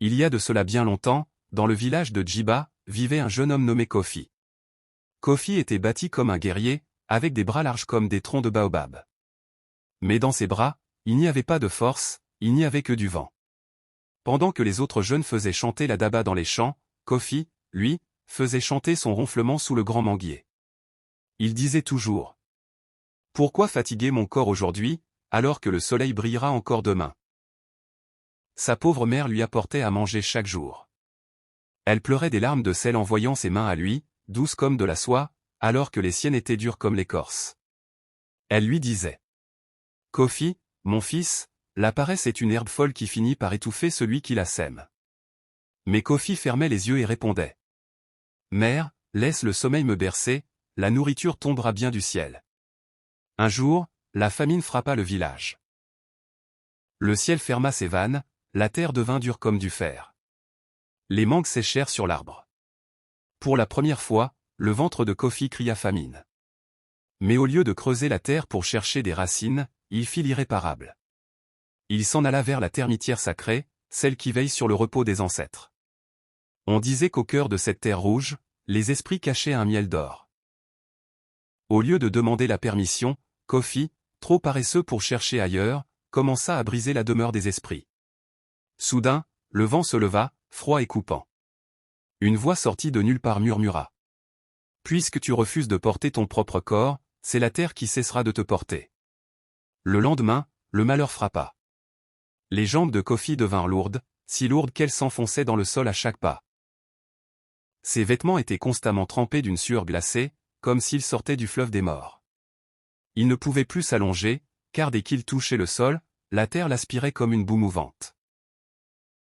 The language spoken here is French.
Il y a de cela bien longtemps, dans le village de Djiba, vivait un jeune homme nommé Kofi. Kofi était bâti comme un guerrier, avec des bras larges comme des troncs de baobab. Mais dans ses bras, il n'y avait pas de force, il n'y avait que du vent. Pendant que les autres jeunes faisaient chanter la daba dans les champs, Kofi, lui, faisait chanter son ronflement sous le grand manguier. Il disait toujours: « Pourquoi fatiguer mon corps aujourd'hui, alors que le soleil brillera encore demain ?» Sa pauvre mère lui apportait à manger chaque jour. Elle pleurait des larmes de sel en voyant ses mains à lui, douces comme de la soie, alors que les siennes étaient dures comme l'écorce. Elle lui disait: « Kofi, mon fils, la paresse est une herbe folle qui finit par étouffer celui qui la sème. » Mais Kofi fermait les yeux et répondait: « Mère, laisse le sommeil me bercer, la nourriture tombera bien du ciel. » Un jour, la famine frappa le village. Le ciel ferma ses vannes, la terre devint dure comme du fer. Les mangues séchèrent sur l'arbre. Pour la première fois, le ventre de Kofi cria famine. Mais au lieu de creuser la terre pour chercher des racines, il fit l'irréparable. Il s'en alla vers la termitière sacrée, celle qui veille sur le repos des ancêtres. On disait qu'au cœur de cette terre rouge, les esprits cachaient un miel d'or. Au lieu de demander la permission, Kofi, trop paresseux pour chercher ailleurs, commença à briser la demeure des esprits. Soudain, le vent se leva, froid et coupant. Une voix sortie de nulle part murmura: « Puisque tu refuses de porter ton propre corps, c'est la terre qui cessera de te porter. » Le lendemain, le malheur frappa. Les jambes de Kofi devinrent lourdes, si lourdes qu'elles s'enfonçaient dans le sol à chaque pas. Ses vêtements étaient constamment trempés d'une sueur glacée, comme s'ils sortaient du fleuve des morts. Il ne pouvait plus s'allonger, car dès qu'il touchait le sol, la terre l'aspirait comme une boue mouvante.